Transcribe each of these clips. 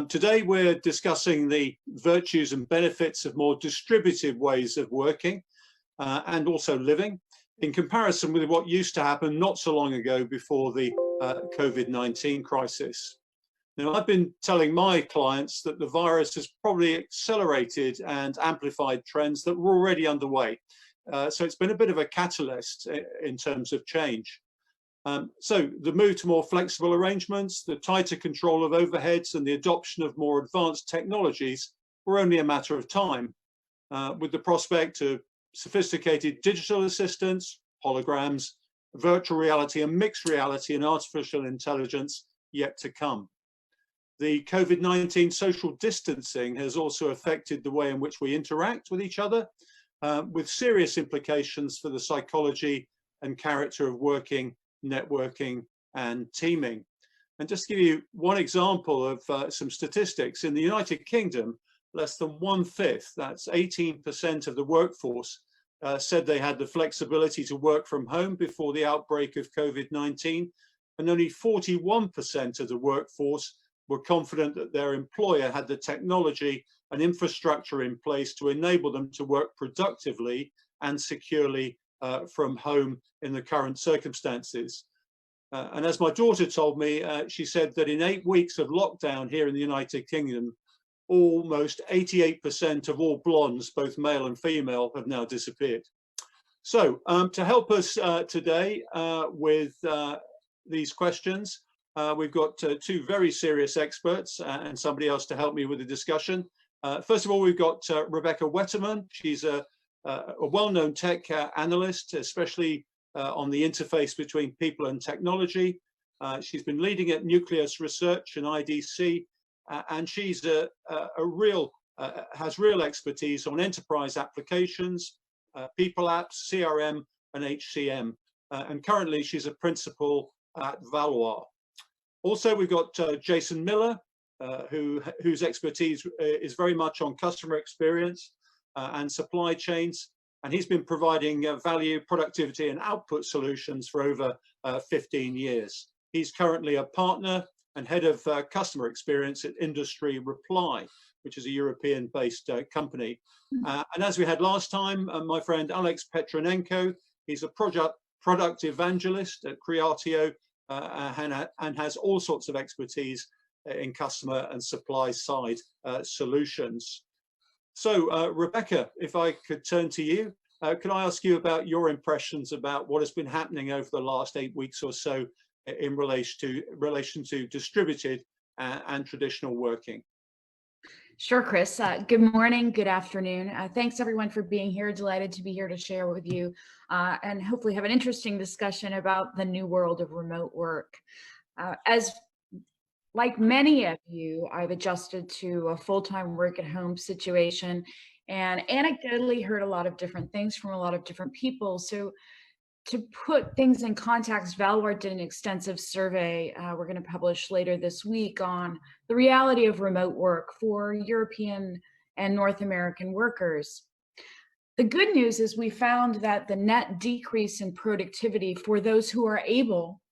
Today we're discussing the virtues and benefits of more distributed ways of working and also living in comparison with what used to happen not so long ago before the COVID-19 crisis. Now, I've been telling my clients that the virus has probably accelerated and amplified trends that were already underway. So it's been a bit of a catalyst in terms of change. So the move to more flexible arrangements, the tighter control of overheads and the adoption of more advanced technologies were only a matter of time, with the prospect of sophisticated digital assistants, holograms, virtual reality and mixed reality and artificial intelligence yet to come. The COVID-19 social distancing has also affected the way in which we interact with each other, with serious implications for the psychology and character of working, networking, and teaming. And just to give you one example of some statistics, in the United Kingdom, less than 1/5, that's 18% of the workforce, said they had the flexibility to work from home before the outbreak of COVID-19, and only 41% of the workforce were confident that their employer had the technology and infrastructure in place to enable them to work productively and securely from home in the current circumstances. And as my daughter told me, she said that in 8 weeks of lockdown here in the United Kingdom, almost 88% of all blondes, both male and female, have now disappeared. So to help us today with these questions, we've got two very serious experts and somebody else to help me with the discussion. First of all, we've got Rebecca Wetterman. She's a well-known tech analyst, especially on the interface between people and technology. She's been leading at Nucleus Research and IDC, and she's has real expertise on enterprise applications, people apps, CRM, and HCM. And currently, she's a principal at Valois. Also, we've got Jason Miller, whose expertise is very much on customer experience and supply chains, and he's been providing value, productivity, and output solutions for over 15 years. He's currently a partner and head of customer experience at Industry Reply, which is a European-based company. And as we had last time, my friend Alex Petronenko, he's a product evangelist at Creatio and has all sorts of expertise in customer and supply side solutions. So Rebecca, if I could turn to you, could I ask you about your impressions about what has been happening over the last 8 weeks or so in relation to distributed and traditional working? Sure, Chris. Good morning, good afternoon. Thanks everyone for being here. Delighted to be here to share with you and hopefully have an interesting discussion about the new world of remote work. Like many of you, I've adjusted to a full-time work at home situation and anecdotally heard a lot of different things from a lot of different people. So to put things in context, Valois did an extensive survey we're going to publish later this week on the reality of remote work for European and North American workers. The good news is we found that the net decrease in productivity for those who are able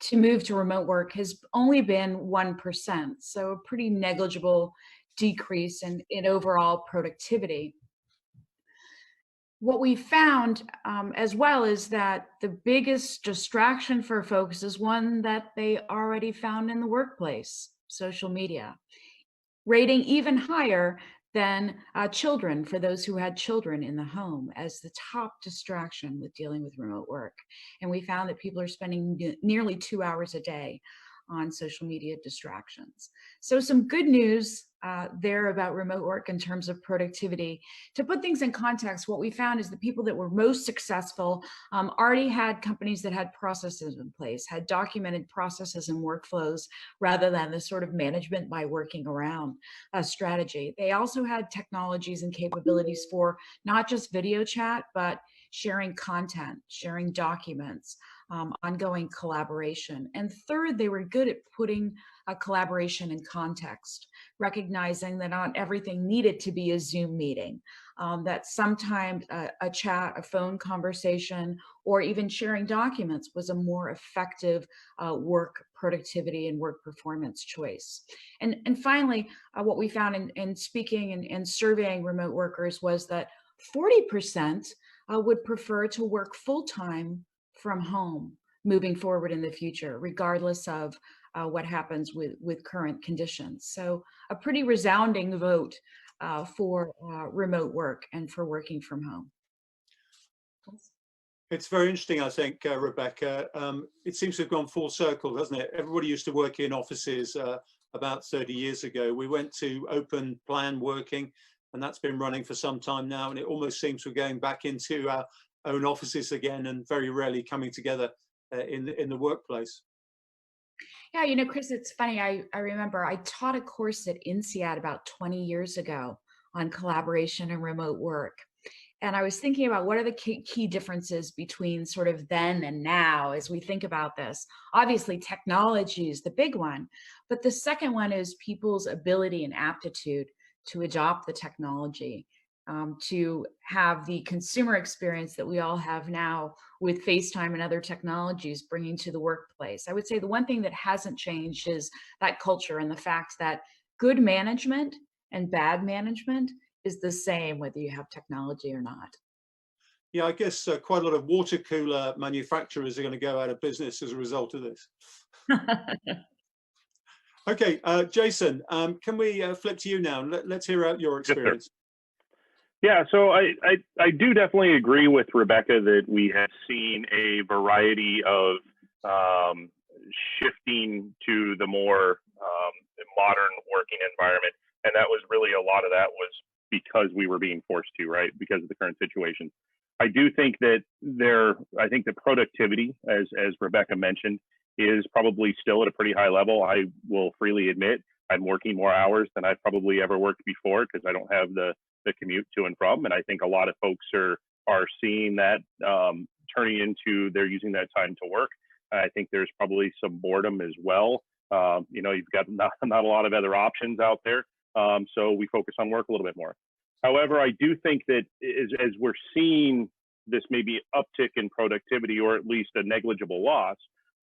to move to remote work has only been 1%, so a pretty negligible decrease in overall productivity. What we found as well is that the biggest distraction for folks is one that they already found in the workplace, social media, rating even higher than children for those who had children in the home as the top distraction with dealing with remote work. And we found that people are spending nearly 2 hours a day on social media distractions. So some good news there about remote work in terms of productivity. To put things in context, what we found is the people that were most successful already had companies that had processes in place, had documented processes and workflows rather than the sort of management by working around strategy. They also had technologies and capabilities for not just video chat, but sharing content, sharing documents, ongoing collaboration. And third, they were good at putting a collaboration in context, recognizing that not everything needed to be a Zoom meeting, that sometimes a chat, a phone conversation, or even sharing documents was a more effective work productivity and work performance choice. And finally, what we found in speaking and surveying remote workers was that 40% would prefer to work full-time from home moving forward in the future, regardless of what happens with current conditions. So a pretty resounding vote for remote work and for working from home. It's very interesting, I think, Rebecca. It seems to have gone full circle, doesn't it? Everybody used to work in offices about 30 years ago. We went to open plan working, and that's been running for some time now. And it almost seems we're going back into our own offices again and very rarely coming together in the workplace. Yeah, you know, Chris, it's funny. I remember I taught a course at INSEAD about 20 years ago on collaboration and remote work. And I was thinking about what are the key differences between sort of then and now as we think about this. Obviously, technology is the big one, but the second one is people's ability and aptitude to adopt the technology, to have the consumer experience that we all have now with FaceTime and other technologies bringing to the workplace. I would say the one thing that hasn't changed is that culture and the fact that good management and bad management is the same whether you have technology or not. Yeah, I guess quite a lot of water cooler manufacturers are going to go out of business as a result of this. Okay, Jason, can we flip to you now? Let's hear out your experience. Yes, yeah, so I do definitely agree with Rebecca that we have seen a variety of shifting to the more modern working environment. And that was really a lot of that was because we were being forced to, right? Because of the current situation. I do think that I think the productivity, as Rebecca mentioned, is probably still at a pretty high level. I will freely admit I'm working more hours than I've probably ever worked before because I don't have the commute to and from. And I think a lot of folks are seeing that turning into they're using that time to work. I think there's probably some boredom as well. You know, you've got not a lot of other options out there. So we focus on work a little bit more. However, I do think that as we're seeing this maybe uptick in productivity or at least a negligible loss,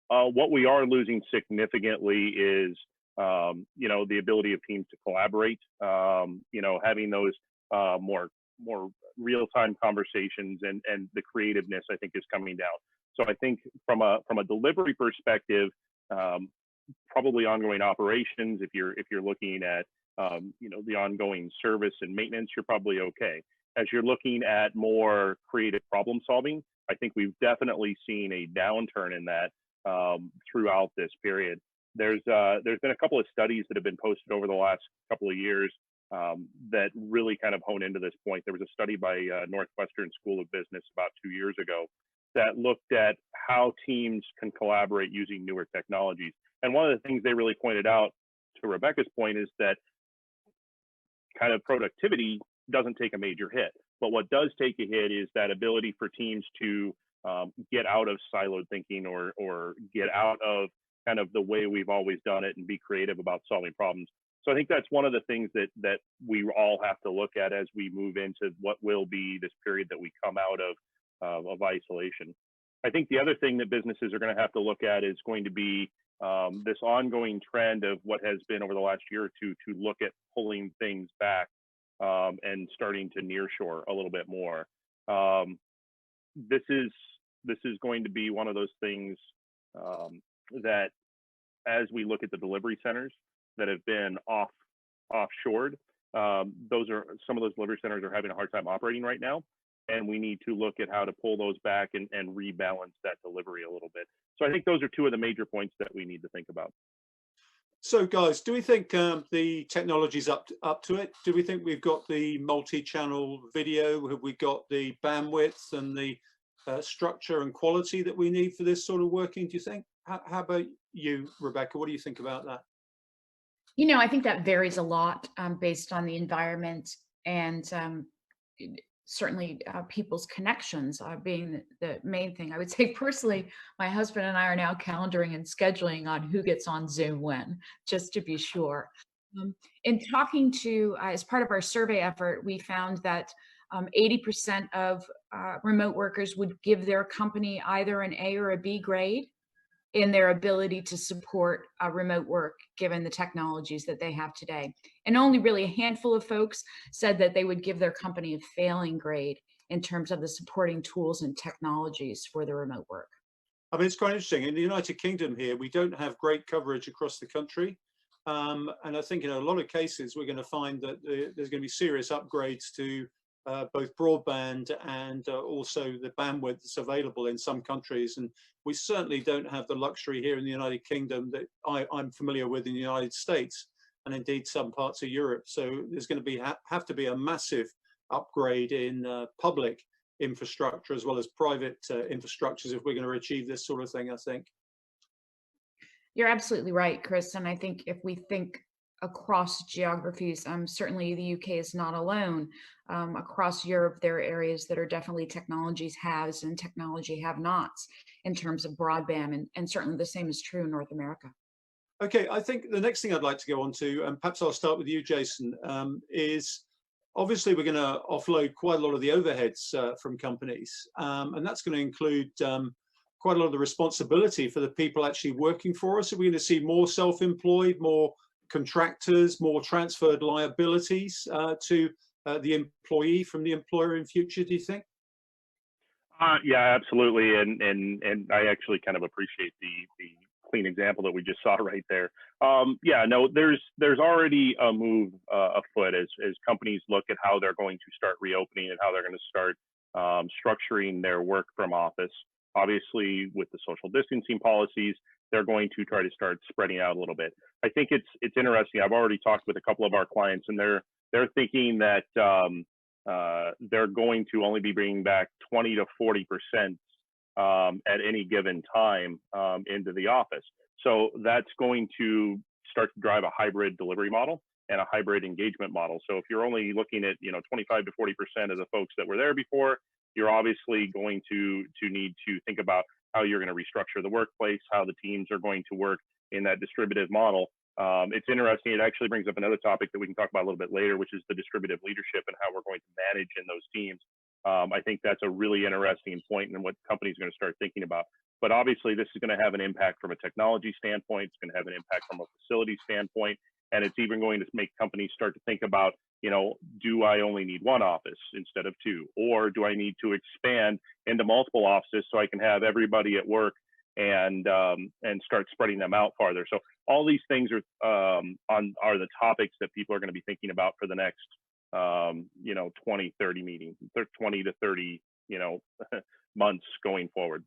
what we are losing significantly is, you know, the ability of teams to collaborate, you know, having those more real-time conversations and the creativeness, I think, is coming down. So I think from a delivery perspective, probably ongoing operations, if you're looking at you know, the ongoing service and maintenance, you're probably okay. As you're looking at more creative problem solving, I think we've definitely seen a downturn in that throughout this period. There's been a couple of studies that have been posted over the last couple of years that really kind of hone into this point. There was a study by Northwestern School of Business about 2 years ago that looked at how teams can collaborate using newer technologies. And one of the things they really pointed out, to Rebecca's point, is that kind of productivity doesn't take a major hit. But what does take a hit is that ability for teams to get out of siloed thinking or get out of kind of the way we've always done it and be creative about solving problems. So I think that's one of the things that we all have to look at as we move into what will be this period that we come out of isolation. I think the other thing that businesses are going to have to look at is going to be this ongoing trend of what has been over the last year or two to look at pulling things back and starting to nearshore a little bit more. This is going to be one of those things that, as we look at the delivery centers that have been offshored, some of those delivery centers are having a hard time operating right now. And we need to look at how to pull those back and rebalance that delivery a little bit. So I think those are two of the major points that we need to think about. So guys, do we think the technology's up to it? Do we think we've got the multi-channel video? Have we got the bandwidth and the structure and quality that we need for this sort of working, do you think? How about you, Rebecca? What do you think about that? You know, I think that varies a lot based on the environment and certainly people's connections being the main thing. I would say personally, my husband and I are now calendaring and scheduling on who gets on Zoom when, just to be sure. In talking to, as part of our survey effort, we found that 80% of remote workers would give their company either an A or a B grade in their ability to support remote work, given the technologies that they have today. And only really a handful of folks said that they would give their company a failing grade in terms of the supporting tools and technologies for the remote work. I mean, it's quite interesting. In the United Kingdom here, we don't have great coverage across the country. And I think in a lot of cases, we're going to find that there's going to be serious upgrades to both broadband and also the bandwidth that's available in some countries. And we certainly don't have the luxury here in the United Kingdom that I'm familiar with in the United States and indeed some parts of Europe. So there's going to be have to be a massive upgrade in public infrastructure as well as private infrastructures if we're going to achieve this sort of thing, I think. You're absolutely right, Chris. And I think if we think across geographies, certainly the UK is not alone. Across Europe, there are areas that are definitely technologies haves and technology have nots in terms of broadband, and certainly the same is true in North America. Okay, I think the next thing I'd like to go on to, and perhaps I'll start with you, Jason, is obviously we're going to offload quite a lot of the overheads from companies, and that's going to include quite a lot of the responsibility for the people actually working for us. Are we going to see more self-employed, more contractors, more transferred liabilities to the employee from the employer in future, do you think? Yeah, absolutely. And I actually kind of appreciate the clean example that we just saw right there. Yeah, no, there's already a move afoot as companies look at how they're going to start reopening and how they're going to start structuring their work from office. Obviously, with the social distancing policies, they're going to try to start spreading out a little bit. I think it's interesting. I've already talked with a couple of our clients, and they're thinking that they're going to only be bringing back 20 to 40% at any given time into the office. So that's going to start to drive a hybrid delivery model and a hybrid engagement model. So if you're only looking at 25 to 40% of the folks that were there before, you're obviously going to need to think about how you're going to restructure the workplace, how the teams are going to work in that distributive model. It's interesting. It actually brings up another topic that we can talk about a little bit later, which is the distributive leadership and how we're going to manage in those teams. I think that's a really interesting point and what companies are going to start thinking about. But obviously, this is going to have an impact from a technology standpoint. It's going to have an impact from a facility standpoint. And it's even going to make companies start to think about, do I only need one office instead of two? Or do I need to expand into multiple offices so I can have everybody at work and start spreading them out farther? So all these things are the topics that people are going to be thinking about for the next 20, 30 meetings, 20 to 30, months going forward.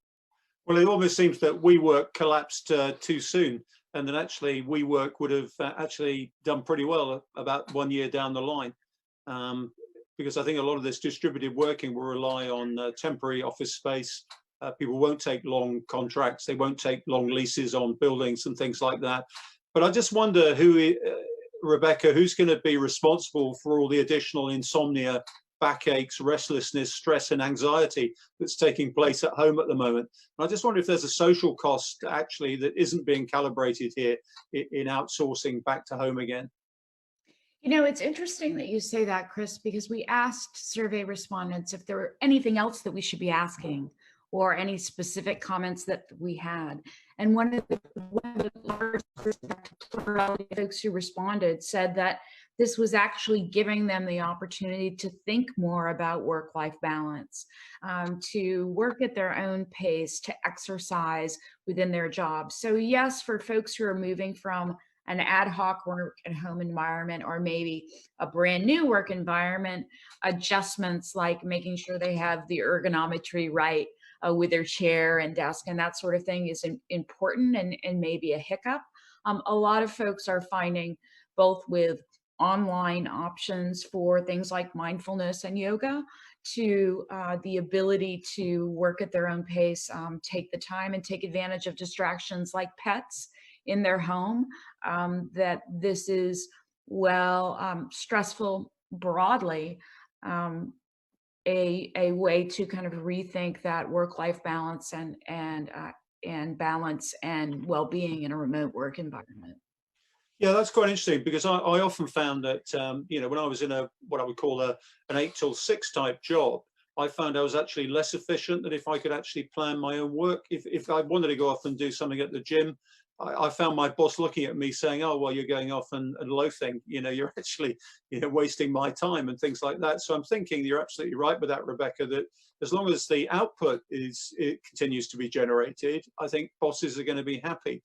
Well, it almost seems that WeWork collapsed too soon, and then actually WeWork would have actually done pretty well about 1 year down the line, because I think a lot of this distributed working will rely on temporary office space. People won't take long contracts. They won't take long leases on buildings and things like that. But I just wonder Rebecca, who's going to be responsible for all the additional insomnia, backaches, restlessness, stress, and anxiety that's taking place at home at the moment? And I just wonder if there's a social cost actually that isn't being calibrated here in outsourcing back to home again. It's interesting that you say that, Chris, because we asked survey respondents if there were anything else that we should be asking or any specific comments that we had. And one of the large folks who responded said that this was actually giving them the opportunity to think more about work-life balance, to work at their own pace, to exercise within their jobs. So yes, for folks who are moving from an ad hoc work at home environment or maybe a brand new work environment, adjustments like making sure they have the ergonometry right with their chair and desk and that sort of thing is important and maybe a hiccup. A lot of folks are finding both with online options for things like mindfulness and yoga to the ability to work at their own pace, take the time and take advantage of distractions like pets in their home, that this is stressful broadly. a way to kind of rethink that work-life balance and balance and well-being in a remote work environment. Yeah, that's quite interesting because I often found that, when I was in what I would call an 8 till 6 type job, I found I was actually less efficient than if I could actually plan my own work. If I wanted to go off and do something at the gym, I found my boss looking at me saying, "Oh, well, you're going off and loafing. You're actually, wasting my time," and things like that. So I'm thinking you're absolutely right with that, Rebecca, that as long as the output it continues to be generated, I think bosses are going to be happy.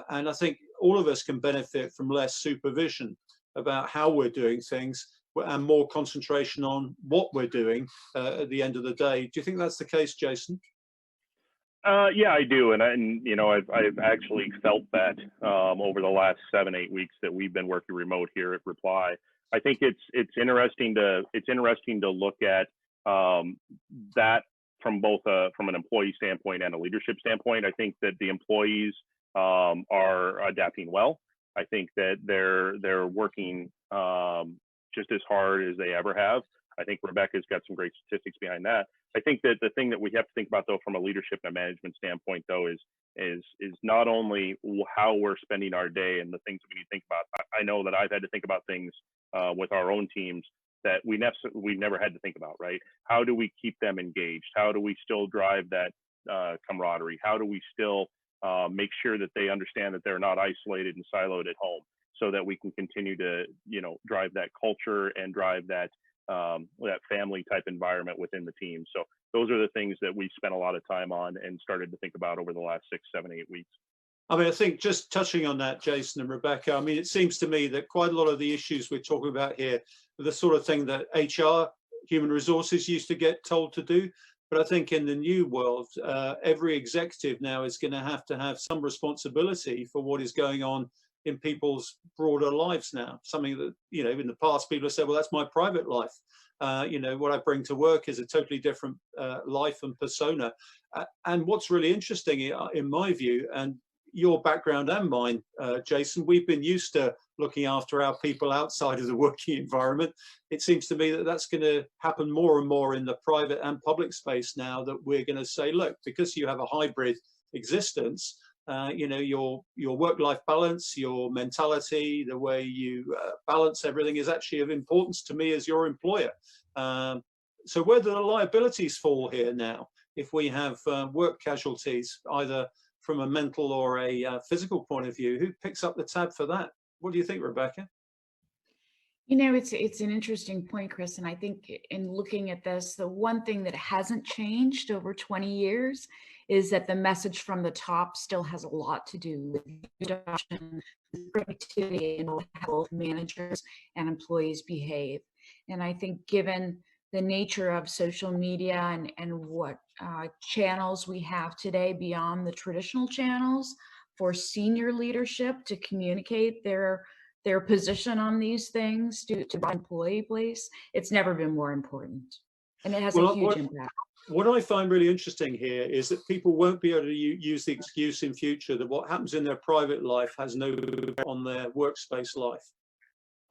And I think all of us can benefit from less supervision about how we're doing things and more concentration on what we're doing at the end of the day. Do you think that's the case, Jason? Yeah, I do, and I've actually felt that over the last 7-8 weeks that we've been working remote here at Reply. I think it's interesting to look at that from both from an employee standpoint and a leadership standpoint. I think that the employees are adapting well. I think that they're working just as hard as they ever have. I think Rebecca's got some great statistics behind that. I think that the thing that we have to think about, though, from a leadership and a management standpoint, though, is not only how we're spending our day and the things that we need to think about. I know that I've had to think about things with our own teams that we never had to think about, right? How do we keep them engaged? How do we still drive that camaraderie? How do we still make sure that they understand that they're not isolated and siloed at home, so that we can continue to, drive that culture and drive that family type environment within the team. So those are the things that we spent a lot of time on and started to think about over the last 6, 7, 8 weeks. I mean, I think just touching on that, Jason and Rebecca, I mean, it seems to me that quite a lot of the issues we're talking about here are the sort of thing that HR, human resources, used to get told to do. But I think in the new world, every executive now is going to have some responsibility for what is going on in people's broader lives now. Something that, in the past people have said, well, that's my private life. What I bring to work is a totally different life and persona. And what's really interesting, in my view, and your background and mine, Jason, we've been used to looking after our people outside of the working environment. It seems to me that that's going to happen more and more in the private and public space now, that we're going to say, look, because you have a hybrid existence, your work-life balance, your mentality, the way you balance everything is actually of importance to me as your employer. So where do the liabilities fall here now if we have work casualties, either from a mental or a physical point of view? Who picks up the tab for that? What do you think, Rebecca? It's an interesting point, Chris. And I think in looking at this, the one thing that hasn't changed over 20 years is that the message from the top still has a lot to do with adoption, productivity, and how both managers and employees behave. And I think given the nature of social media and what channels we have today beyond the traditional channels for senior leadership to communicate their position on these things to the employee base, it's never been more important. And it has a huge impact. What I find really interesting here is that people won't be able to use the excuse in future that what happens in their private life has no impact on their workspace life.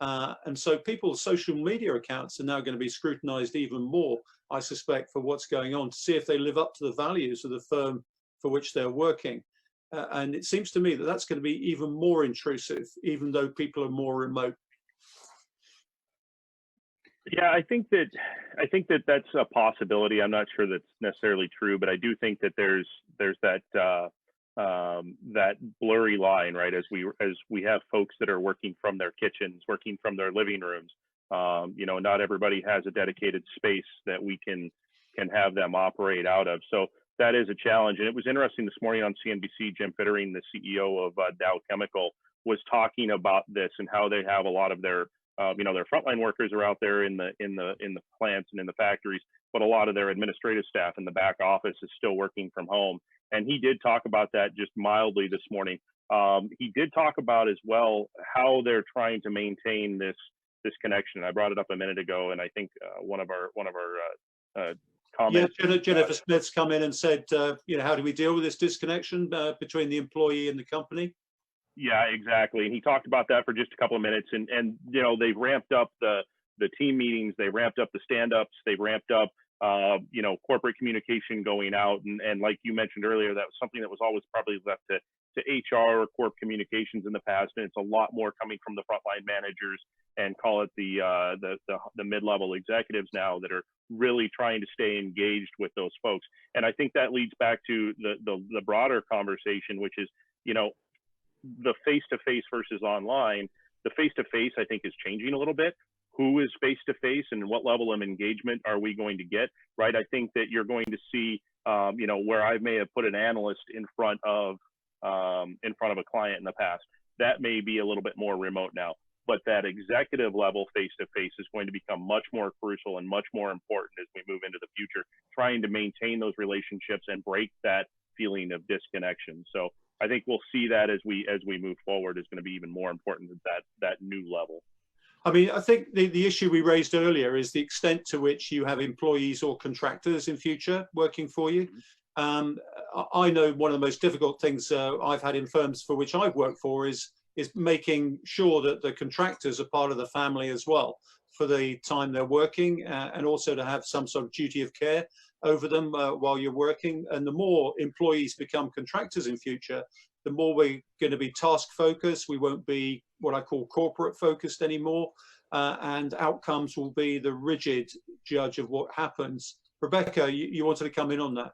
And so people's social media accounts are now going to be scrutinized even more, I suspect, for what's going on, to see if they live up to the values of the firm for which they're working. And it seems to me that that's going to be even more intrusive, even though people are more remote. Yeah, I think that that's a possibility. I'm not sure that's necessarily true, but I do think that there's that that blurry line, right? As we have folks that are working from their kitchens, working from their living rooms. Not everybody has a dedicated space that we can have them operate out of. So that is a challenge. And it was interesting this morning on CNBC, Jim Fittering, the CEO of Dow Chemical, was talking about this and how they have a lot of their their frontline workers are out there in the plants and in the factories, but a lot of their administrative staff in the back office is still working from home. And he did talk about that just mildly this morning. He did talk about as well how they're trying to maintain this connection. I brought it up a minute ago, and I think one of our comments. Yeah, Jennifer Smith's come in and said, how do we deal with this disconnection between the employee and the company? Yeah, exactly. And he talked about that for just a couple of minutes. And they've ramped up the team meetings, they ramped up the stand-ups, they've ramped up you know, corporate communication going out. And like you mentioned earlier, that was something that was always probably left to HR or corp communications in the past. And it's a lot more coming from the frontline managers and call it the mid-level executives now that are really trying to stay engaged with those folks. And I think that leads back to the broader conversation, which is, you know, the face-to-face versus online. The face-to-face, I think, is changing a little bit. Who is face-to-face and what level of engagement are we going to get, right? I think that you're going to see, you know, where I may have put an analyst in front of a client in the past, that may be a little bit more remote now. But that executive level face-to-face is going to become much more crucial and much more important as we move into the future, trying to maintain those relationships and break that feeling of disconnection. So I think we'll see that as we move forward is going to be even more important at that new level. I mean, I think the issue we raised earlier is the extent to which you have employees or contractors in future working for you. I know one of the most difficult things I've had in firms for which I've worked for is making sure that the contractors are part of the family as well for the time they're working, and also to have some sort of duty of care over them while you're working. And the more employees become contractors in future, the more we're going to be task focused. We won't be what I call corporate focused anymore, and outcomes will be the rigid judge of what happens. Rebecca, you wanted to come in on that.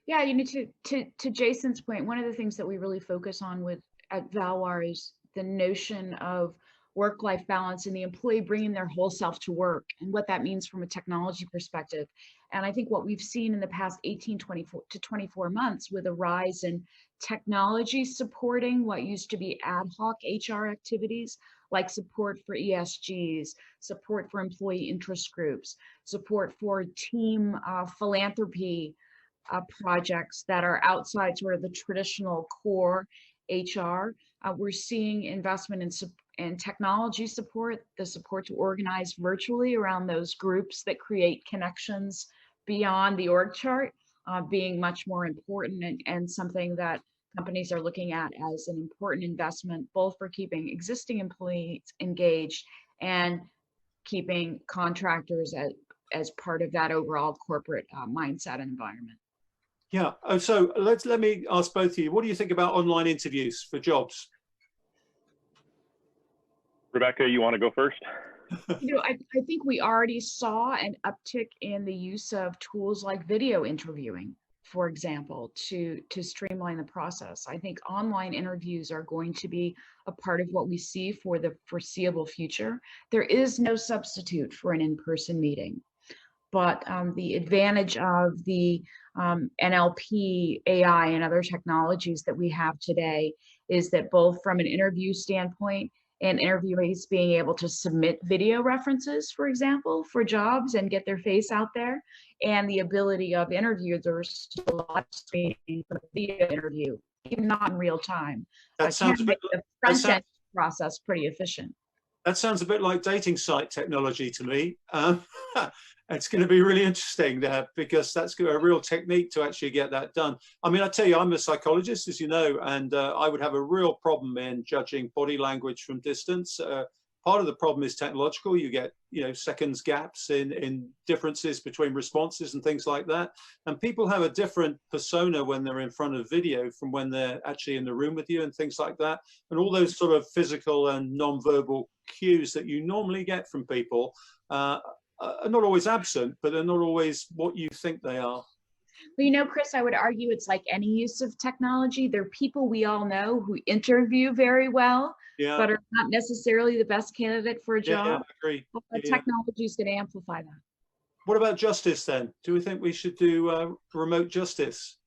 Yeah, you know, to Jason's point, one of the things that we really focus on at Valwar is the notion of work-life balance and the employee bringing their whole self to work and what that means from a technology perspective. And I think what we've seen in the past 18 to 24 months with a rise in technology supporting what used to be ad hoc HR activities, like support for ESGs, support for employee interest groups, support for team philanthropy projects that are outside sort of the traditional core HR. We're seeing investment in technology support, the support to organize virtually around those groups that create connections beyond the org chart, being much more important and something that companies are looking at as an important investment, both for keeping existing employees engaged and keeping contractors as part of that overall corporate mindset and environment. Yeah. So let me ask both of you, what do you think about online interviews for jobs? Rebecca, you want to go first? You know, I think we already saw an uptick in the use of tools like video interviewing, for example, to streamline the process. I think online interviews are going to be a part of what we see for the foreseeable future. There is no substitute for an in-person meeting. But the advantage of the NLP, AI, and other technologies that we have today is that both from an interview standpoint and interviewees being able to submit video references, for example, for jobs and get their face out there, and the ability of interviewers to live stream the video interview, even not in real time. That sounds a bit the front end process pretty efficient. That sounds a bit like dating site technology to me. It's going to be really interesting because that's a real technique to actually get that done. I mean, I tell you, I'm a psychologist, as you know, and I would have a real problem in judging body language from distance. Part of the problem is technological. You get, seconds gaps in differences between responses and things like that. And people have a different persona when they're in front of video from when they're actually in the room with you and things like that. And all those sort of physical and non-verbal cues that you normally get from people are not always absent, but they're not always what you think they are. Well, Chris, I would argue it's like any use of technology. There are people we all know who interview very well, but are not necessarily the best candidate for a job. Yeah, I agree. But technology is going to amplify that. What about justice then? Do we think we should do remote justice,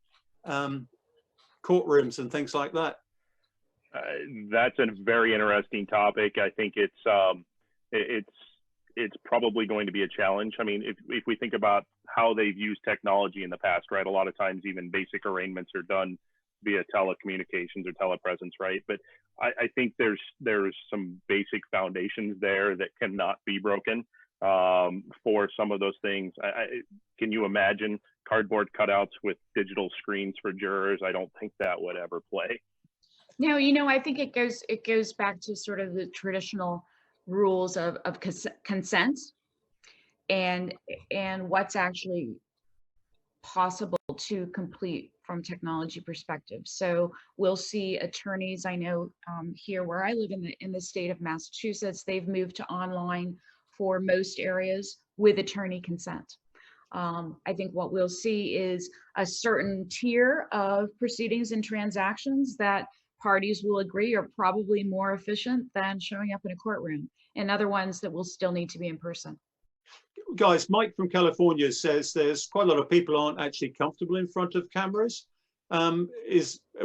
courtrooms and things like that? That's a very interesting topic. I think it's probably going to be a challenge. I mean, if we think about how they've used technology in the past, right? A lot of times even basic arraignments are done via telecommunications or telepresence, right? But I think there's some basic foundations there that cannot be broken for some of those things. Can you imagine cardboard cutouts with digital screens for jurors? I don't think that would ever play. No, I think it goes back to sort of the traditional rules of consent. and what's actually possible to complete from technology perspective. So we'll see attorneys. I know here where I live in the state of Massachusetts, they've moved to online for most areas with attorney consent. I think what we'll see is a certain tier of proceedings and transactions that parties will agree are probably more efficient than showing up in a courtroom, and other ones that will still need to be in person. Guys, Mike from California says there's quite a lot of people aren't actually comfortable in front of cameras. Are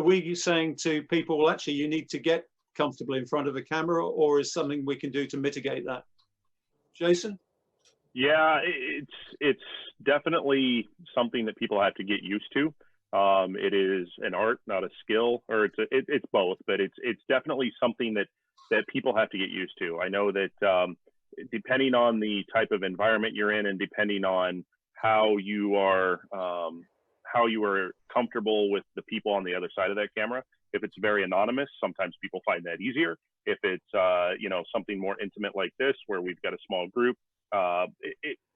we saying to people, well, actually, you need to get comfortable in front of a camera, or is something we can do to mitigate that? Jason? Yeah, it's definitely something that people have to get used to. It is an art, not a skill, or it's both, but it's definitely something that people have to get used to. I know that depending on the type of environment you're in, and depending on how you are comfortable with the people on the other side of that camera, if it's very anonymous, sometimes people find that easier. If it's you know, something more intimate like this, where we've got a small group,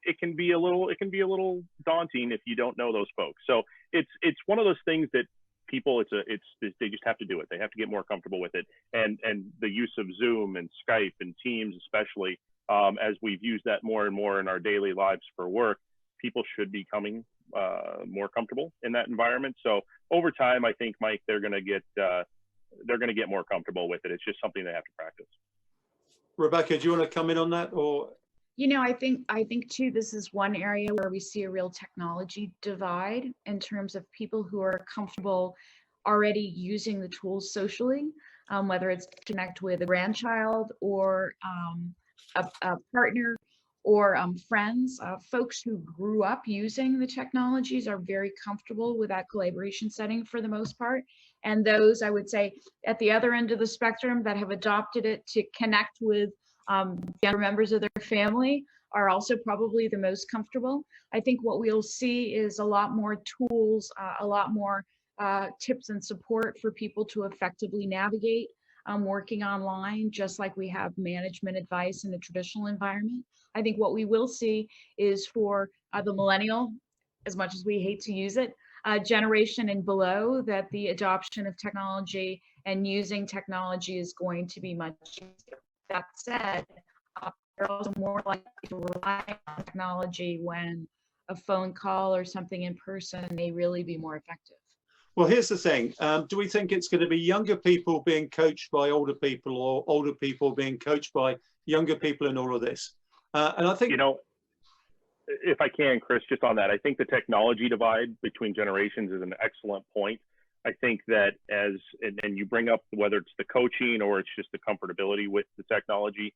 it can be a little daunting if you don't know those folks. So it's one of those things that people, they just have to do it. They have to get more comfortable with it. And the use of Zoom and Skype and Teams, especially, as we've used that more and more in our daily lives for work, people should be becoming more comfortable in that environment. So over time, I think, Mike, they're going to get more comfortable with it. It's just something they have to practice. Rebecca, do you want to come in on that? Or you know, I think too, this is one area where we see a real technology divide in terms of people who are comfortable already using the tools socially, whether it's to connect with a grandchild or a partner or friends. Folks who grew up using the technologies are very comfortable with that collaboration setting for the most part. And those, I would say, at the other end of the spectrum that have adopted it to connect with younger members of their family are also probably the most comfortable. I think what we'll see is a lot more tools, a lot more tips and support for people to effectively navigate working online, just like we have management advice in the traditional environment. I think what we will see is for the millennial, as much as we hate to use it, generation and below, that the adoption of technology and using technology is going to be much easier. That said, they're also more likely to rely on technology when a phone call or something in person may really be more effective. well, here's the thing. Do we think it's going to be younger people being coached by older people, or older people being coached by younger people in all of this? And I think, you know, if I can, Chris, just on that, I think the technology divide between generations is an excellent point. I think that and you bring up whether it's the coaching or it's just the comfortability with the technology,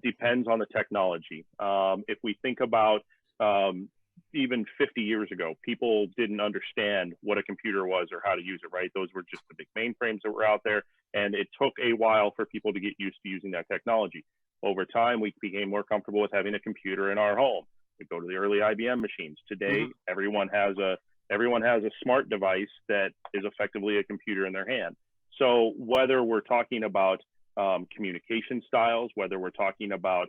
depends on the technology. If we think about even 50 years ago, people didn't understand what a computer was or how to use it, right? Those were just the big mainframes that were out there. And it took a while for people to get used to using that technology. Over time, we became more comfortable with having a computer in our home. We go to the early IBM machines. Today, everyone has a smart device that is effectively a computer in their hand. So whether we're talking about communication styles, whether we're talking about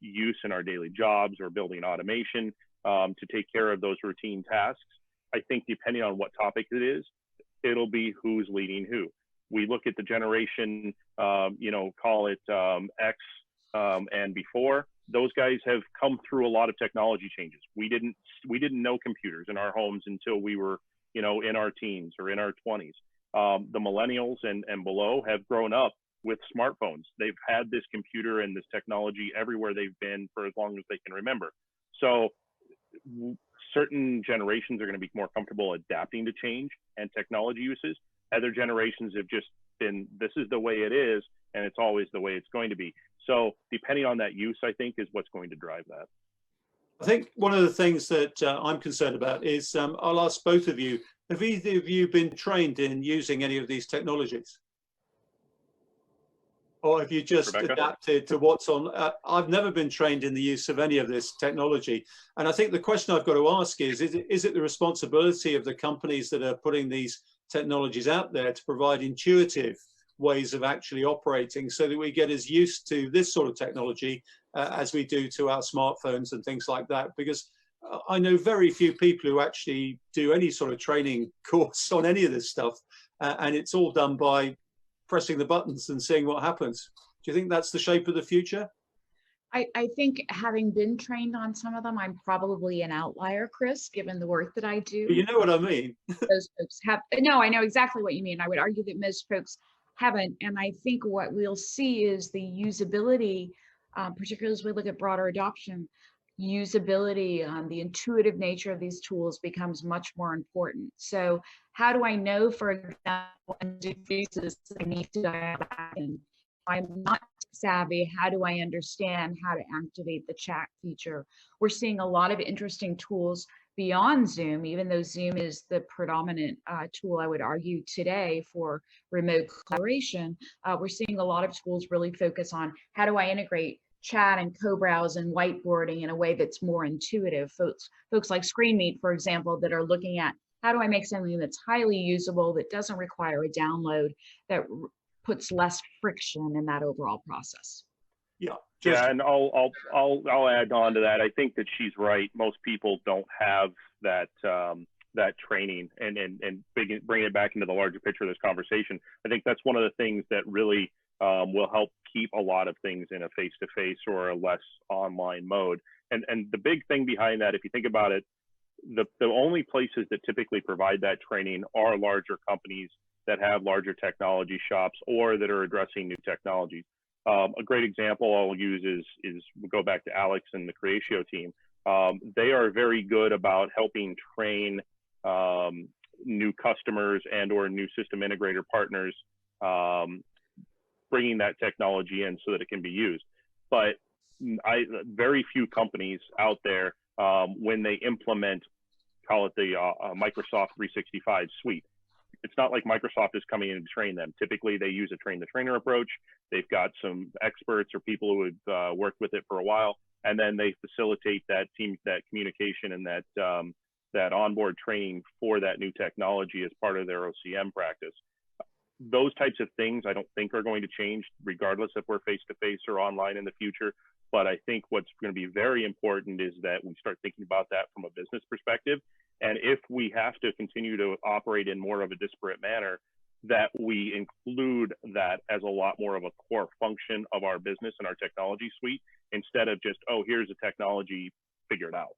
use in our daily jobs or building automation to take care of those routine tasks, I think depending on what topic it is, it'll be who's leading who. We look at the generation, you know, call it X and before. Those guys have come through a lot of technology changes. We didn't know computers in our homes until we were, you know, in our teens or in our 20s. The millennials and below have grown up with smartphones. They've had this computer and this technology everywhere they've been for as long as they can remember. So certain generations are going to be more comfortable adapting to change and technology uses. Other generations have just been, this is the way it is, and it's always the way it's going to be. So depending on that use, I think, is what's going to drive that. I think one of the things that I'm concerned about is, I'll ask both of you, have either of you been trained in using any of these technologies? Or have you just Rebecca? adapted to what's on? I've never been trained in the use of any of this technology. And I think the question I've got to ask is it the responsibility of the companies that are putting these technologies out there to provide intuitive ways of actually operating so that we get as used to this sort of technology as we do to our smartphones and things like that, because I know very few people who actually do any sort of training course on any of this stuff, and it's all done by pressing the buttons and seeing what happens. Do you think that's the shape of the future? I think, having been trained on some of them, I'm probably an outlier, Chris, given the work that I do. But you know what I mean. Those folks have, no, I know exactly what you mean. I would argue that most folks haven't. And I think what we'll see is the usability, particularly as we look at broader adoption, usability, the intuitive nature of these tools becomes much more important. So how do I know, for example, in decreases I need to dial back in? I'm not savvy. How do I understand how to activate the chat feature? We're seeing a lot of interesting tools beyond Zoom, even though Zoom is the predominant tool, I would argue, today for remote collaboration. We're seeing a lot of tools really focus on how do I integrate chat and co-browse and whiteboarding in a way that's more intuitive. Folks like ScreenMeet, for example, that are looking at how do I make something that's highly usable, that doesn't require a download, that puts less friction in that overall process. Yeah. Yeah, and I'll add on to that. I think that she's right. Most people don't have that that training, and bring it back into the larger picture of this conversation. I think that's one of the things that really will help keep a lot of things in a face-to-face or a less online mode. And the big thing behind that, if you think about it, the only places that typically provide that training are larger companies that have larger technology shops or that are addressing new technologies. A great example I'll use is we'll go back to Alex and the Creatio team. They are very good about helping train new customers and or new system integrator partners, bringing that technology in so that it can be used. But very few companies out there, when they implement, call it the Microsoft 365 suite, it's not like Microsoft is coming in to train them. Typically, they use a train-the-trainer approach. They've got some experts or people who have worked with it for a while, and then they facilitate that communication and that onboard training for that new technology as part of their OCM practice. Those types of things I don't think are going to change, regardless if we're face-to-face or online in the future. But I think what's going to be very important is that we start thinking about that from a business perspective. And if we have to continue to operate in more of a disparate manner, that we include that as a lot more of a core function of our business and our technology suite, instead of just, oh, here's a technology, figure it out.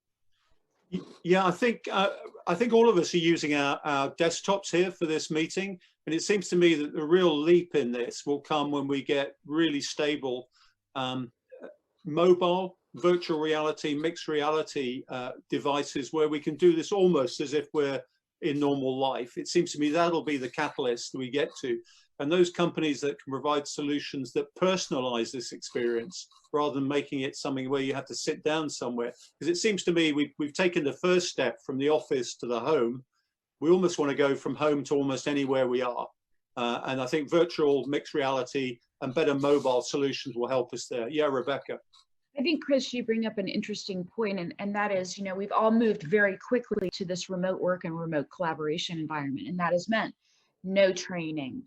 Yeah, I think all of us are using our desktops here for this meeting, and it seems to me that the real leap in this will come when we get really stable mobile, virtual reality, mixed reality devices where we can do this almost as if we're in normal life. It seems to me that'll be the catalyst that we get to. And those companies that can provide solutions that personalize this experience rather than making it something where you have to sit down somewhere. Because it seems to me we've taken the first step from the office to the home. We almost want to go from home to almost anywhere we are. And I think virtual, mixed reality and better mobile solutions will help us there. Yeah, Rebecca. I think, Chris, you bring up an interesting point, and that is, we've all moved very quickly to this remote work and remote collaboration environment, and that has meant no training,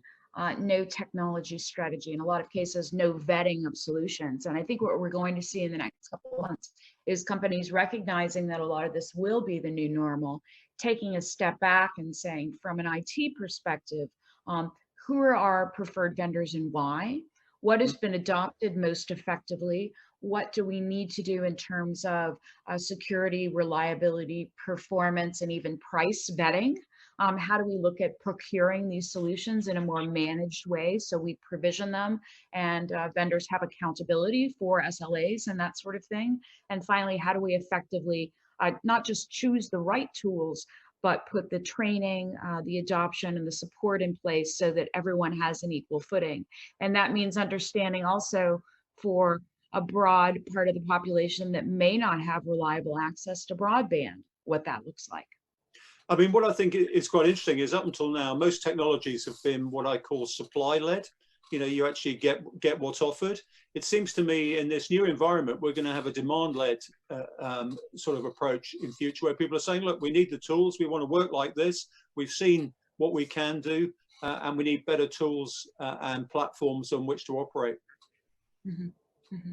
no technology strategy, in a lot of cases, no vetting of solutions. And I think what we're going to see in the next couple of months is companies recognizing that a lot of this will be the new normal, taking a step back and saying, from an IT perspective, who are our preferred vendors and why? What has been adopted most effectively? What do we need to do in terms of security, reliability, performance, and even price vetting? How do we look at procuring these solutions in a more managed way so we provision them and vendors have accountability for SLAs and that sort of thing? And finally, how do we effectively not just choose the right tools, but put the training, the adoption, and the support in place so that everyone has an equal footing? And that means understanding also for a broad part of the population that may not have reliable access to broadband, what that looks like. I mean, what I think is quite interesting is up until now, most technologies have been what I call supply-led. You actually get what's offered. It seems to me in this new environment, we're going to have a demand-led sort of approach in future where people are saying, look, we need the tools. We want to work like this. We've seen what we can do, and we need better tools and platforms on which to operate. Mm-hmm. Mm-hmm.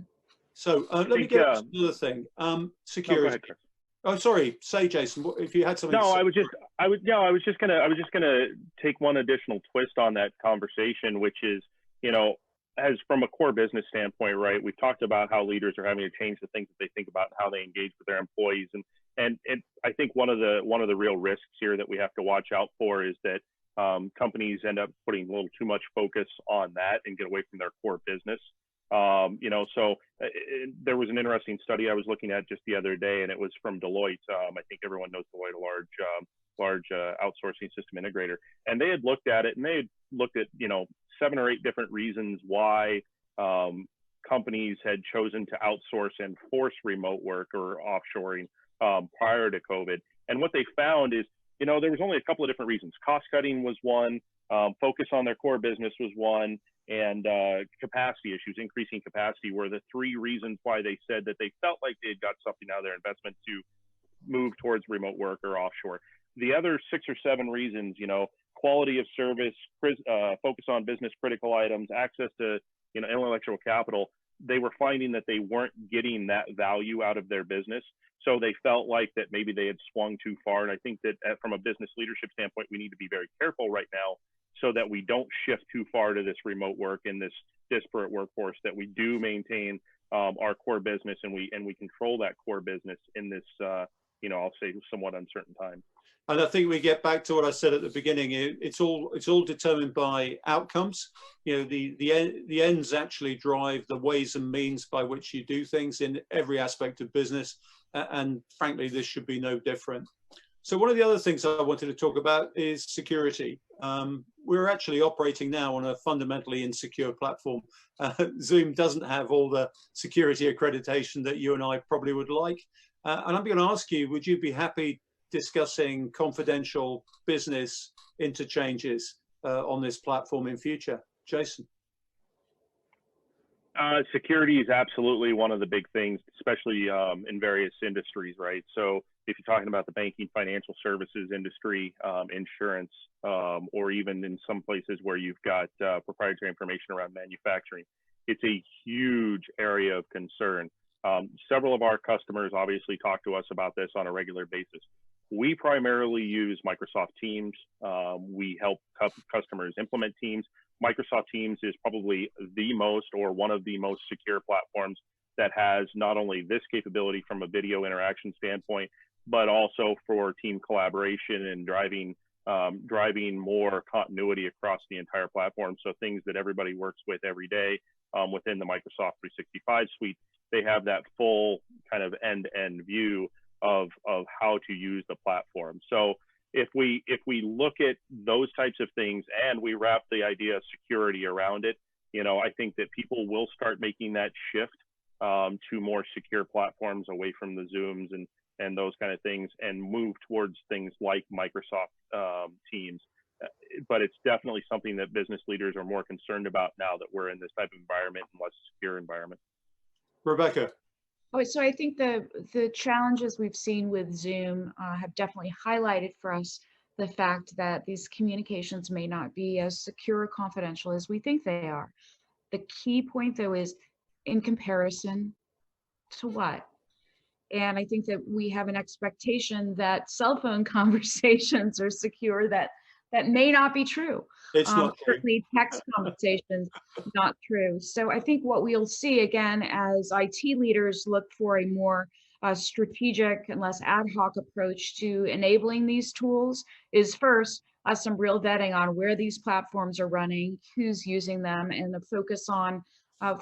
So let me think, get on to another thing. no, Security. go ahead, Chris. Oh, sorry. Say, Jason, if you had something. No, to say. I was just gonna take one additional twist on that conversation, which is, you know, as from a core business standpoint, right? We've talked about how leaders are having to change the things that they think about, how they engage with their employees, and I think one of the real risks here that we have to watch out for is that companies end up putting a little too much focus on that and get away from their core business. You know, so there was an interesting study I was looking at just the other day, and it was from Deloitte. I think everyone knows Deloitte, a large outsourcing system integrator, and they had looked at it, and they had looked at, you know, 7 or 8 different reasons why companies had chosen to outsource and force remote work or offshoring prior to COVID. And what they found is, you know, there was only a couple of different reasons. Cost cutting was one, focus on their core business was one, and capacity issues, increasing capacity, were the 3 reasons why they said that they felt like they had got something out of their investment to move towards remote work or offshore. The other 6 or 7 reasons, you know, quality of service, focus on business critical items, access to, you know, intellectual capital, they were finding that they weren't getting that value out of their business. So they felt like that maybe they had swung too far. And I think that from a business leadership standpoint, we need to be very careful right now so that we don't shift too far to this remote work and this disparate workforce, that we do maintain our core business, and we control that core business in this, you know, I'll say somewhat uncertain time. And I think we get back to what I said at the beginning. It's all determined by outcomes. You know, the ends actually drive the ways and means by which you do things in every aspect of business. And frankly, this should be no different. So one of the other things I wanted to talk about is security. We're actually operating now on a fundamentally insecure platform. Zoom doesn't have all the security accreditation that you and I probably would like. And I'm going to ask you, would you be happy discussing confidential business interchanges on this platform in future? Jason? Security is absolutely one of the big things, especially in various industries, right? So if you're talking about the banking, financial services industry, insurance, or even in some places where you've got proprietary information around manufacturing, it's a huge area of concern. Several of our customers obviously talk to us about this on a regular basis. We primarily use Microsoft Teams. We help customers implement Teams. Microsoft Teams is probably the most, or one of the most secure platforms that has not only this capability from a video interaction standpoint, but also for team collaboration and driving more continuity across the entire platform. So things that everybody works with every day within the Microsoft 365 suite, they have that full kind of end-to-end view of how to use the platform. So if we look at those types of things and we wrap the idea of security around it, you know, I think that people will start making that shift to more secure platforms away from the Zooms and those kind of things, and move towards things like Microsoft Teams. But it's definitely something that business leaders are more concerned about now that we're in this type of environment and less secure environment. Rebecca? Oh, so I think the challenges we've seen with Zoom have definitely highlighted for us the fact that these communications may not be as secure or confidential as we think they are. The key point, though, is in comparison to what? And I think that we have an expectation that cell phone conversations are secure. That may not be true. It's not true. Certainly text conversations, not true. So I think what we'll see, again, as IT leaders look for a more strategic and less ad hoc approach to enabling these tools, is first some real vetting on where these platforms are running, who's using them, and a focus on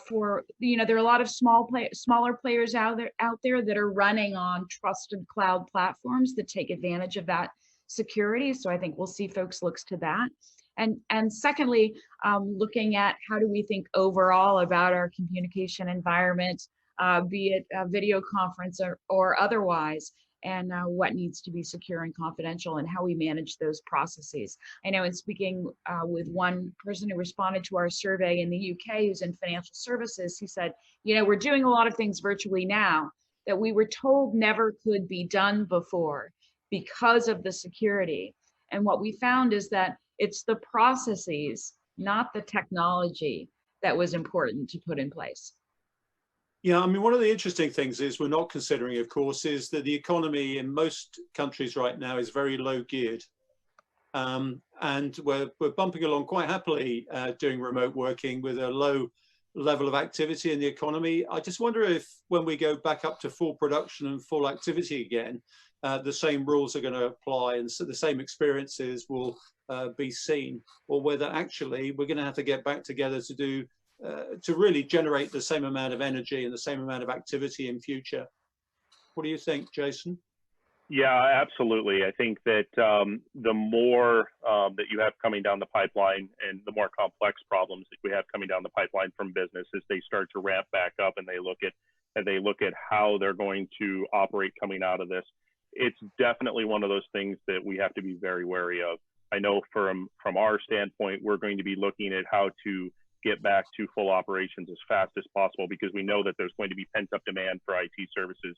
for, you know, there are a lot of smaller players out there that are running on trusted cloud platforms that take advantage of that security. So I think we'll see folks looks to that. And secondly, looking at how do we think overall about our communication environment, be it a video conference or otherwise, and what needs to be secure and confidential, and how we manage those processes. I know in speaking with one person who responded to our survey in the UK who's in financial services, he said, you know, we're doing a lot of things virtually now that we were told never could be done before because of the security. And what we found is that it's the processes, not the technology, that was important to put in place. Yeah, I mean, one of the interesting things is we're not considering, of course, is that the economy in most countries right now is very low geared. And we're bumping along quite happily doing remote working with a low level of activity in the economy. I just wonder if when we go back up to full production and full activity again, the same rules are going to apply and so the same experiences will be seen, or whether actually we're going to have to get back together to do to really generate the same amount of energy and the same amount of activity in future. What do you think, Jason? Yeah, absolutely. I think that the more that you have coming down the pipeline and the more complex problems that we have coming down the pipeline from business as they start to ramp back up and they look at how they're going to operate coming out of this, it's definitely one of those things that we have to be very wary of. I know from our standpoint, we're going to be looking at how to get back to full operations as fast as possible because we know that there's going to be pent up demand for IT services.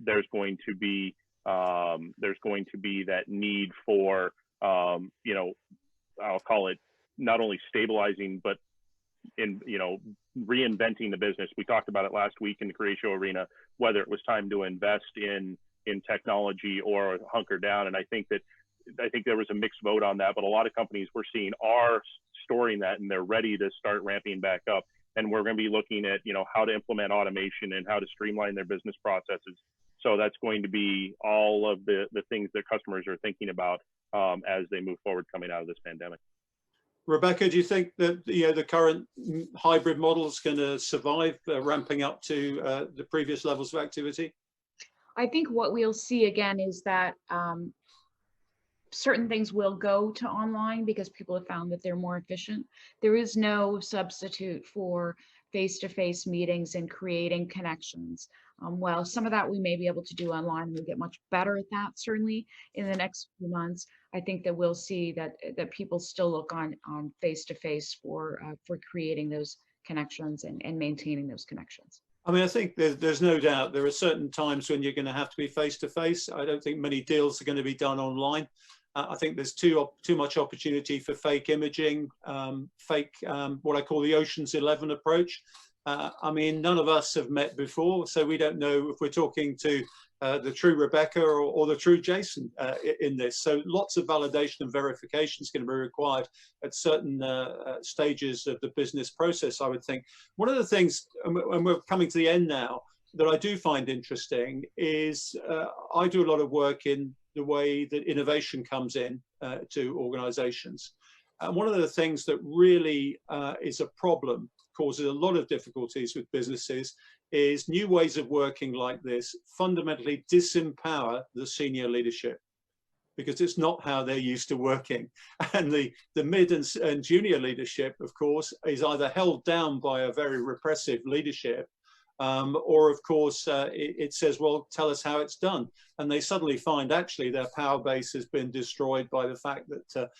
There's going to be that need for you know, I'll call it not only stabilizing but in reinventing the business. We talked about it last week in the Creatio Arena, whether it was time to invest in technology or hunker down. And I think there was a mixed vote on that, but a lot of companies we're seeing are storing that and they're ready to start ramping back up. And we're going to be looking at, how to implement automation and how to streamline their business processes. So that's going to be all of the things that customers are thinking about as they move forward coming out of this pandemic. Rebecca, do you think that the current hybrid model is going to survive ramping up to the previous levels of activity? I think what we'll see again is that certain things will go to online because people have found that they're more efficient. There is no substitute for face-to-face meetings and creating connections. Well, some of that we may be able to do online, and we'll get much better at that certainly in the next few months. I think that we'll see that people still look on face-to-face for creating those connections and maintaining those connections. I mean, I think there's no doubt there are certain times when you're going to have to be face-to-face. I don't think many deals are going to be done online. I think there's too much opportunity for fake imaging, fake what I call the Ocean's 11 approach. I mean, none of us have met before, so we don't know if we're talking to the true Rebecca or the true Jason in this. So lots of validation and verification is going to be required at certain stages of the business process, I would think. One of the things, and we're coming to the end now, that I do find interesting is I do a lot of work in the way that innovation comes in to organizations. And one of the things that really is a problem, causes a lot of difficulties with businesses, is new ways of working like this fundamentally disempower the senior leadership, because it's not how they're used to working. And the mid and junior leadership, of course, is either held down by a very repressive leadership, or of course it says, well, tell us how it's done. And they suddenly find actually their power base has been destroyed by the fact that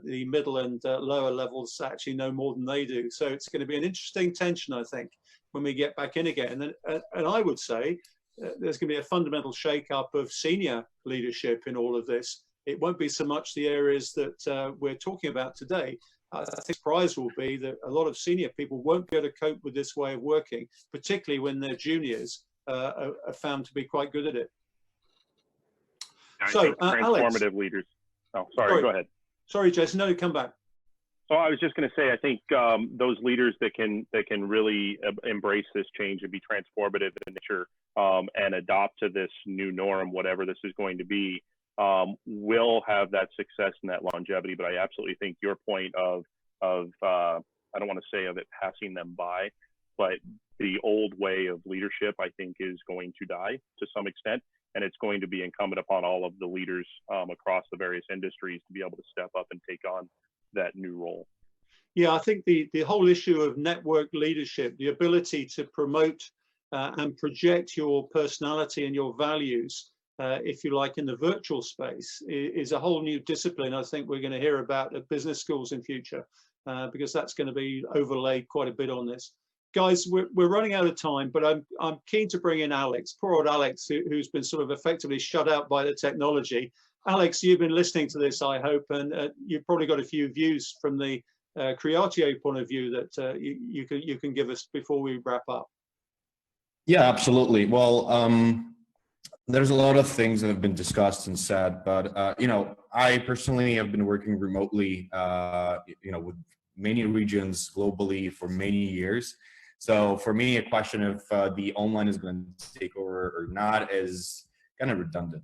the middle and lower levels actually know more than they do. So it's going to be an interesting tension, I think, when we get back in again. And I would say there's going to be a fundamental shake-up of senior leadership in all of this. It won't be so much the areas that we're talking about today. I think the surprise will be that a lot of senior people won't be able to cope with this way of working, particularly when their juniors are found to be quite good at it. I so, think transformative Alex, leaders. Oh, sorry, go ahead. Sorry, Jason. No, come back. Oh, I was just going to say, I think those leaders that can really embrace this change and be transformative in nature and adopt to this new norm, whatever this is going to be, will have that success and that longevity. But I absolutely think your point of I don't want to say of it passing them by, but the old way of leadership, I think, is going to die to some extent. And it's going to be incumbent upon all of the leaders across the various industries to be able to step up and take on that new role. Yeah, I think the whole issue of network leadership, the ability to promote and project your personality and your values, if you like, in the virtual space, is a whole new discipline I think we're going to hear about at business schools in future, because that's going to be overlaid quite a bit on this. Guys, we're running out of time, but I'm keen to bring in Alex, poor old Alex, who's been sort of effectively shut out by the technology. Alex, you've been listening to this, I hope, and you've probably got a few views from the Creatio point of view that you can give us before we wrap up. Yeah, absolutely. Well, there's a lot of things that have been discussed and said, but you know, I personally have been working remotely, you know, with many regions globally for many years. So for me, a question of the online is going to take over or not is kind of redundant.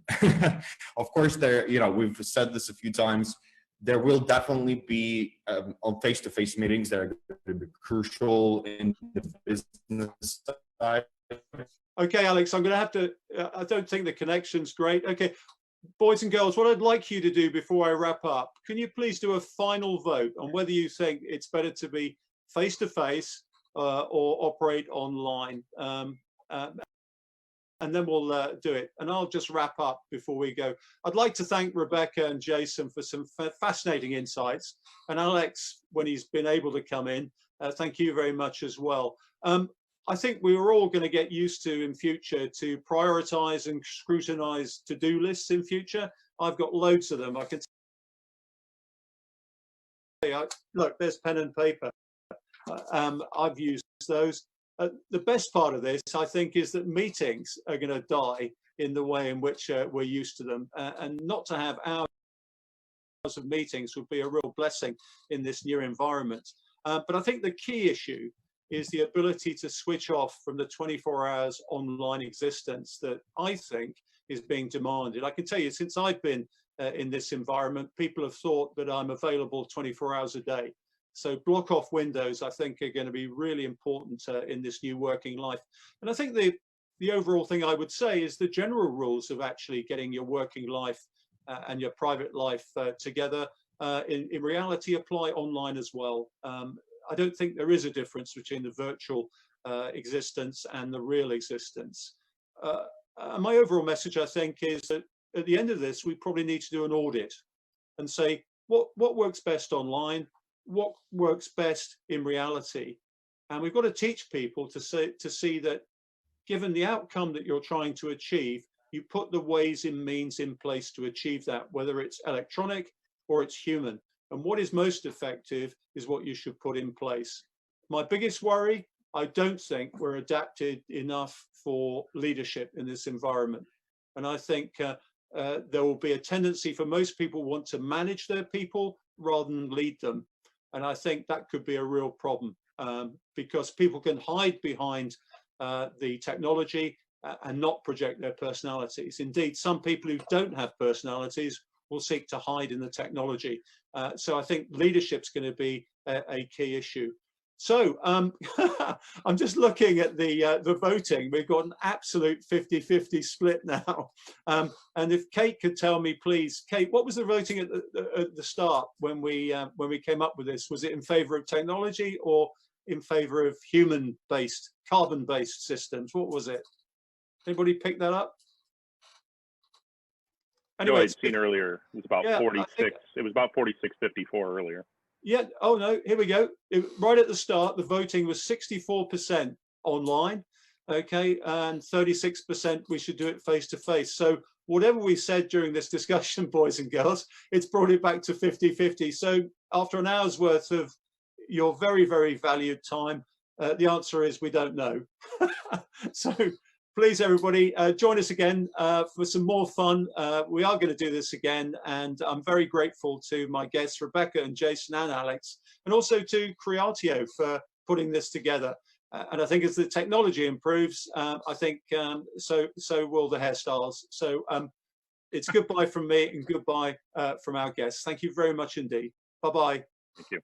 Of course, there, you know, we've said this a few times. There will definitely be on face-to-face meetings that are going to be crucial in the business side. Okay, Alex, I'm going to have to, I don't think the connection's great. Okay, boys and girls, what I'd like you to do before I wrap up, can you please do a final vote on whether you think it's better to be face-to-face or operate online? And then we'll do it. And I'll just wrap up before we go. I'd like to thank Rebecca and Jason for some fascinating insights. And Alex, when he's been able to come in, thank you very much as well. I think we were all going to get used to in future to prioritize and scrutinize to-do lists in future. I've got loads of them. I can say, look, there's pen and paper. I've used those. The best part of this, I think, is that meetings are going to die in the way in which we're used to them, and not to have hours of meetings would be a real blessing in this new environment. But I think the key issue is the ability to switch off from the 24 hours online existence that I think is being demanded. I can tell you, since I've been in this environment, people have thought that I'm available 24 hours a day. So block off windows, I think, are going to be really important in this new working life. And I think the overall thing I would say is the general rules of actually getting your working life and your private life together in reality apply online as well. I don't think there is a difference between the virtual existence and the real existence. My overall message, I think, is that at the end of this, we probably need to do an audit and say, what works best online? What works best in reality? And we've got to teach people to see that given the outcome that you're trying to achieve, you put the ways and means in place to achieve that, whether it's electronic or it's human. And what is most effective is what you should put in place. My biggest worry, I don't think we're adapted enough for leadership in this environment. And I think there will be a tendency for most people want to manage their people rather than lead them. And I think that could be a real problem because people can hide behind the technology and not project their personalities. Indeed, some people who don't have personalities will seek to hide in the technology. So I think leadership's going to be a key issue. So I'm just looking at the voting. We've got an absolute 50-50 split now. And if Kate could tell me, please, Kate, what was the voting at the start when we came up with this? Was it in favor of technology or in favor of human-based, carbon-based systems? What was it? Anybody pick that up? Anyway, no, I'd seen earlier. It was about 46. It was about 46-54 earlier. Yeah. Oh no. Here we go. Right at the start, the voting was 64% online. Okay, and 36% we should do it face to face. So whatever we said during this discussion, boys and girls, it's brought it back to 50-50. So after an hour's worth of your very, very valued time, the answer is we don't know. So please, everybody, join us again for some more fun. We are going to do this again, and I'm very grateful to my guests, Rebecca and Jason and Alex, and also to Creatio for putting this together. And I think as the technology improves, I think so will the hairstyles. So it's goodbye from me and goodbye from our guests. Thank you very much indeed. Bye-bye. Thank you.